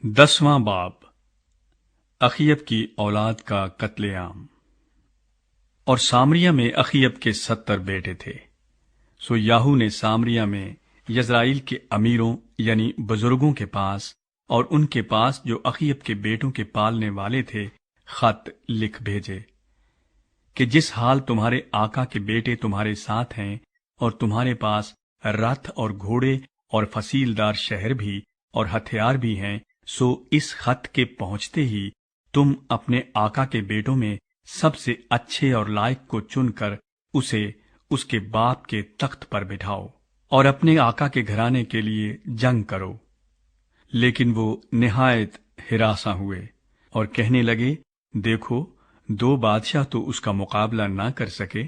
10वां बाब अखीयब की औलाद का कत्ले आम। और सामरिया में अखीयब के 70 बेटे थे। सो याहू ने सामरिया में यज़राइल के अमीरों यानी बुजुर्गों के पास और उनके पास जो अखीयब के बेटों के पालने वाले थे खत लिख भेजे कि जिस हाल तुम्हारे आका के बेटे तुम्हारे साथ हैं और तुम्हारे पास रथ और घोड़े और फसीलदार शहर भी और हथियार भी हैं, सो इस खत के पहुंचते ही तुम अपने आका के बेटों में सबसे अच्छे और लायक को चुनकर उसे उसके बाप के तख्त पर बिठाओ और अपने आका के घराने के लिए जंग करो। लेकिन वो निहायत हिरासा हुए और कहने लगे, देखो, 2 बादशाह तो उसका मुकाबला ना कर सके,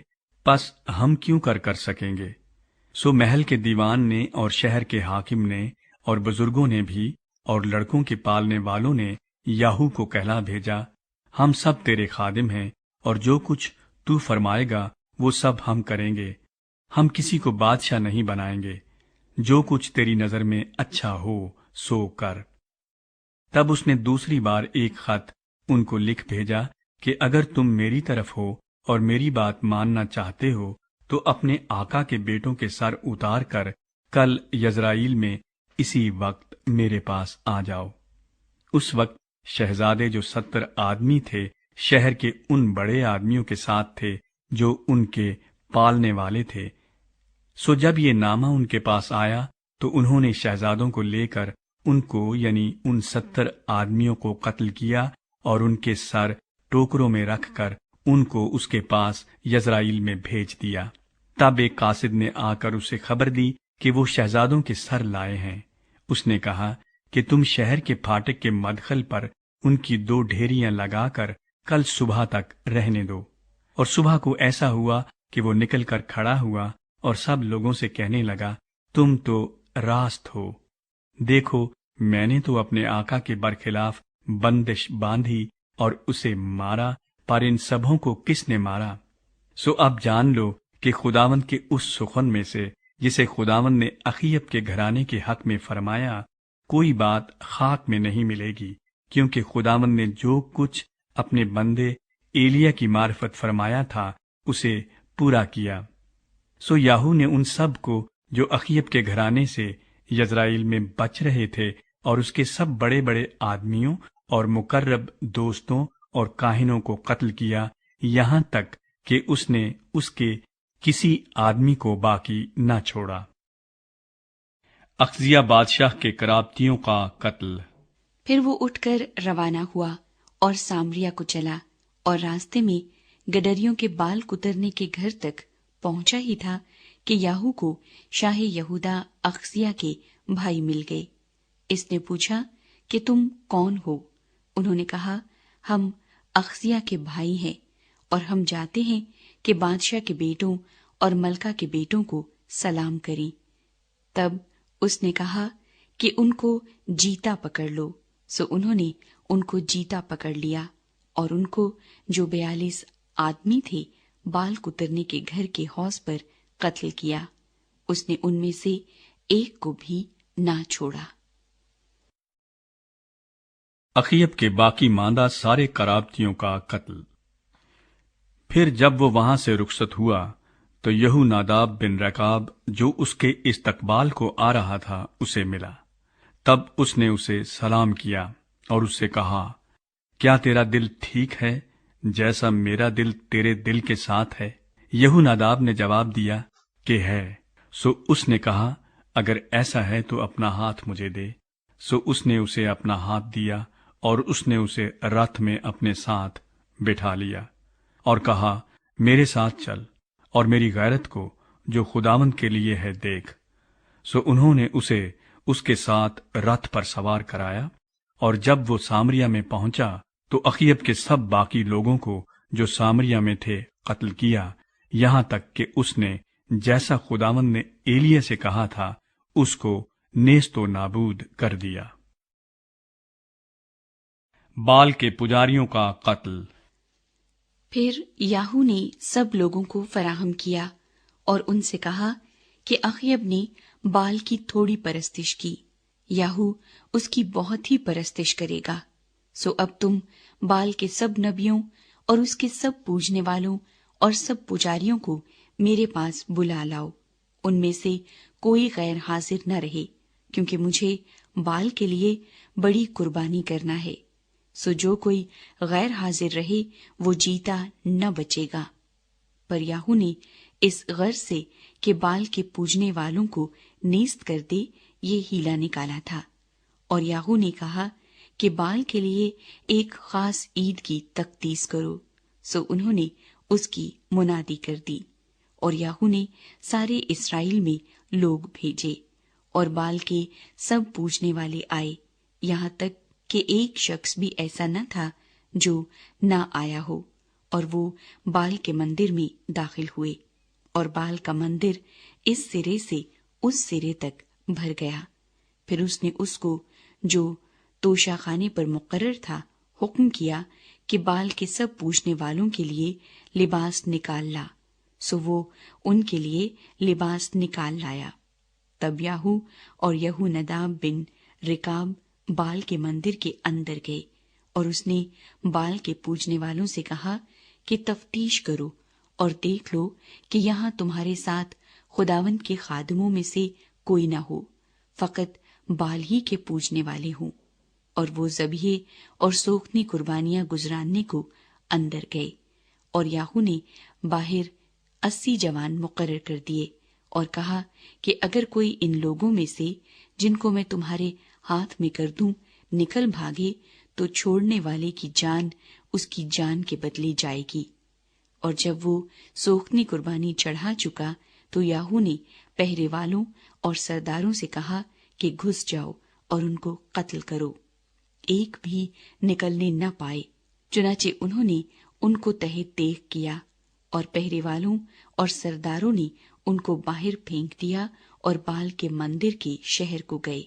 बस हम क्यों कर सकेंगे। सो महल के दीवान ने और शहर के हाकिम ने और बुजुर्गों ने भी और लड़कों के पालने वालों ने याहू को कहला भेजा, हम सब तेरे खादिम हैं और जो कुछ तू फरमाएगा वो सब हम करेंगे। हम किसी को बादशाह नहीं बनाएंगे। जो कुछ तेरी नजर में अच्छा हो सो कर। तब उसने दूसरी बार एक खत उनको लिख भेजा कि अगर तुम मेरी तरफ हो और मेरी बात मानना चाहते हो तो अपने आका के बेटों के सर उतार कर कल यज़राइल में इसी वक्त मेरे पास आ जाओ। उस वक्त शहजादे जो 70 आदमी थे शहर के उन बड़े आदमियों के साथ थे जो उनके पालने वाले थे। सो जब ये नामा उनके पास आया तो उन्होंने शहजादों को लेकर उनको यानी उन 70 आदमियों को कत्ल किया और उनके सर टोकरों में रखकर उनको उसके पास यज़राइल में भेज दिया। तब एक कासिद ने आकर उसे खबर दी कि वो शहजादों के सर लाए हैं। उसने कहा कि तुम शहर के फाटक के मदखल पर उनकी 2 ढेरियां लगाकर कल सुबह तक रहने दो। और सुबह को ऐसा हुआ कि वो निकलकर खड़ा हुआ और सब लोगों से कहने लगा, तुम तो रास्त हो। देखो, मैंने तो अपने आका के बरखिलाफ बंदिश बांधी और उसे मारा, पर इन सबों को किसने मारा। सो अब जान लो कि खुदावंद के उस सुखन में से जिसे खुदावंद ने अखीयब के घराने के हक में फरमाया, कोई बात खाक में नहीं मिलेगी, क्योंकि खुदावंद ने जो कुछ अपने बंदे एलिया की मार्फत फरमाया था उसे पूरा किया। सो याहू ने उन सब को जो अखीयब के घराने से यज़राइल में बच रहे थे और उसके सब बड़े बड़े आदमियों और मुकर्रब दोस्तों और काहिनों को कत्ल किया, यहाँ तक कि उसने उसके किसी आदमी को बाकी न छोड़ा। अख्जिया बादशाह के कराबतियों का कत्ल। फिर वो उठकर रवाना हुआ और सामरिया को चला और रास्ते में गडरियों के बाल कुतरने के घर तक पहुंचा ही था कि याहू को शाह यहूदा अख्जिया के भाई मिल गए। इसने पूछा कि तुम कौन हो? उन्होंने कहा, हम अख्जिया के भाई हैं और हम जाते हैं कि बादशाह के बेटों और मलका के बेटों को सलाम करें। तब उसने कहा कि उनको जीता पकड़ लो। सो उन्होंने उनको जीता पकड़ लिया और उनको जो 42 आदमी थे बाल कुतरने के घर के हौज पर कत्ल किया। उसने उनमें से एक को भी ना छोड़ा। अखीयब के बाकी मांदा सारे कराबतियों का कत्ल। फिर जब वो वहां से रुखसत हुआ तो यहू नादाब बिन रकाब जो उसके इस्तकबाल को आ रहा था उसे मिला। तब उसने उसे सलाम किया और उससे कहा, क्या तेरा दिल ठीक है जैसा मेरा दिल तेरे दिल के साथ है? यहू नादाब ने जवाब दिया कि है। सो उसने कहा, अगर ऐसा है तो अपना हाथ मुझे दे। सो उसने उसे अपना हाथ दिया और उसने उसे रथ में अपने साथ बिठा लिया और कहा, मेरे साथ चल और मेरी गैरत को जो खुदावंद के लिए है देख। सो उन्होंने उसे उसके साथ रथ पर सवार कराया और जब वो सामरिया में पहुंचा तो अखीयब के सब बाकी लोगों को जो सामरिया में थे कत्ल किया, यहां तक कि उसने जैसा खुदावंद ने एलिया से कहा था उसको नेस्तो नाबूद कर दिया। बाल के पुजारियों का कत्ल। फिर याहू ने सब लोगों को फराहम किया और उनसे कहा कि अखीयब ने बाल की थोड़ी परस्तिश की, याहू उसकी बहुत ही परस्तिश करेगा। सो अब तुम बाल के सब नबियों और उसके सब पूजने वालों और सब पुजारियों को मेरे पास बुला लाओ। उनमें से कोई गैर हाजिर न रहे, क्योंकि मुझे बाल के लिए बड़ी कुर्बानी करना है। सो जो कोई गैर हाजिर रहे वो जीता न बचेगा। पर याहू ने इस गर्ज से कि बाल के पूजने वालों को नेस्त कर दे, ये हीला निकाला था। और याहू ने कहा कि बाल के लिए एक खास ईद की तख्तीस करो। सो उन्होंने उसकी मुनादी कर दी और याहू ने सारे इस्राएल में लोग भेजे और बाल के सब पूजने वाले आए, यहाँ तक कि एक शख्स भी ऐसा न था जो न आया हो। और वो बाल के मंदिर में दाखिल हुए और बाल का मंदिर इस सिरे से उस सिरे तक भर गया। फिर उसने उसको जो तोशाखाने पर मुकर्रर था हुक्म किया कि बाल के सब पूजने वालों के लिए लिबास निकाल ला। सो वो उनके लिए लिबास निकाल लाया। तब याहू और यहूनदाब बिन रिकाब बाल के मंदिर के अंदर गए और उसने बाल के पूजने वालों से कहा कि तफ्तीश करो और देख लो कि यहाँ तुम्हारे साथ खुदावंद के खादमों में से कोई न हो, फकत बाल ही के पूजने वाले हों। और वो ज़बीहे और सोखनी कुर्बानियां गुजरानने को अंदर गए। और याहू ने बाहर 80 जवान मुकर्रर कर दिए और कहा कि अगर कोई इन लोगों में से जिनको मैं तुम्हारे हाथ में कर दूं निकल भागे, तो छोड़ने वाले की जान उसकी जान के बदले जाएगी। और जब वो सोखनी कुर्बानी चढ़ा चुका तो याहू ने पहरे वालों और सरदारों से कहा कि घुस जाओ और उनको कत्ल करो, एक भी निकलने न पाए। चुनाचे उन्होंने उनको तहे तेख किया और पहरे वालों और सरदारों ने उनको बाहर फेंक दिया और बाल के मंदिर के शहर को गए।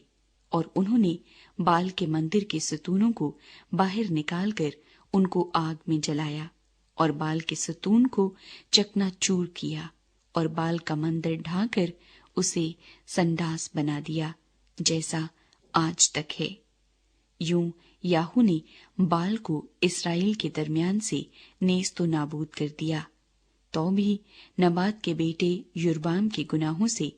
और उन्होंने बाल के मंदिर के सतूनों को बाहर निकालकर उनको आग में जलाया और बाल के सतून को चकनाचूर किया और बाल का मंदिर ढाकर उसे संडास बना दिया, जैसा आज तक है। यूं याहू ने बाल को इस्राएल के दरमियान से नेस्तो नाबूद कर दिया। तो भी नबात के बेटे युरबाम के गुनाहों से,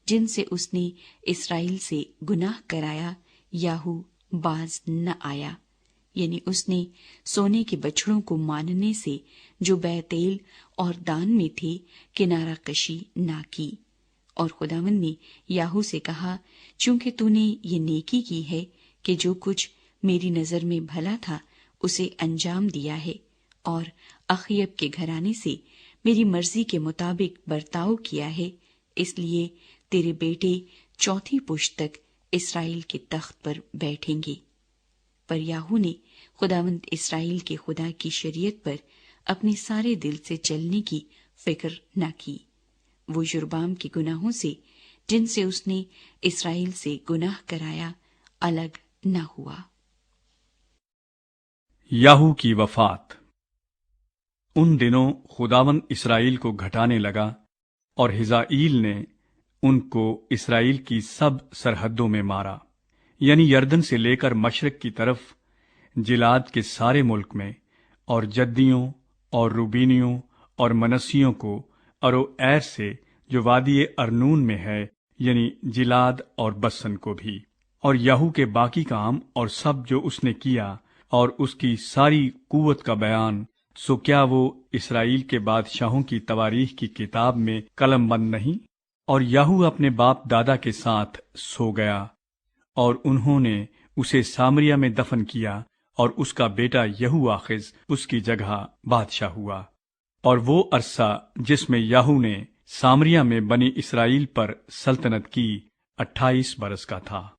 जिनसे उसने इस्राएल से गुनाह कराया, याहू बाज न आया। यानी उसने सोने के बछड़ों को मानने से जो बैतेल और दान में थे किनारा कशी ना की। और खुदावंद ने याहू से कहा, चूंकि तूने ये नेकी की है कि जो कुछ मेरी नजर में भला था उसे अंजाम दिया है और अखयब के घराने से मेरी मर्जी के मुताबिक बर्ताव किया है, इसलिए तेरे बेटे चौथी पुश्त तक इस्राएल के तख्त पर बैठेंगे। पर याहू ने खुदावंद इस्राएल के खुदा की शरीयत पर अपने सारे दिल से चलने की फिक्र न की। वो युरबाम के गुनाहों से, जिनसे उसने इस्राएल से गुनाह कराया, अलग न हुआ। याहू की वफात। उन दिनों खुदावंद इस्राएल को घटाने लगा और हिजाईल ने उनको इस्राएल की सब सरहदों में मारा, यानी यरदन से लेकर मशरक की तरफ जिलाद के सारे मुल्क में, और जद्दियों और रूबीनियों और मनसियों को अरोएर से जो वादी अर्नून में है, यानी जिलाद और बसन को भी। और याहू के बाकी काम और सब जो उसने किया और उसकी सारी कुव्वत का बयान, सो क्या वो इस्राएल के बादशाहों की तवारीख की किताब में कलमबंद नहीं? और याहू अपने बाप दादा के साथ सो गया और उन्होंने उसे सामरिया में दफन किया और उसका बेटा यहूआखिज उसकी जगह बादशाह हुआ। और वो अरसा जिसमें याहू ने सामरिया में बनी इस्राएल पर सल्तनत की 28 बरस का था।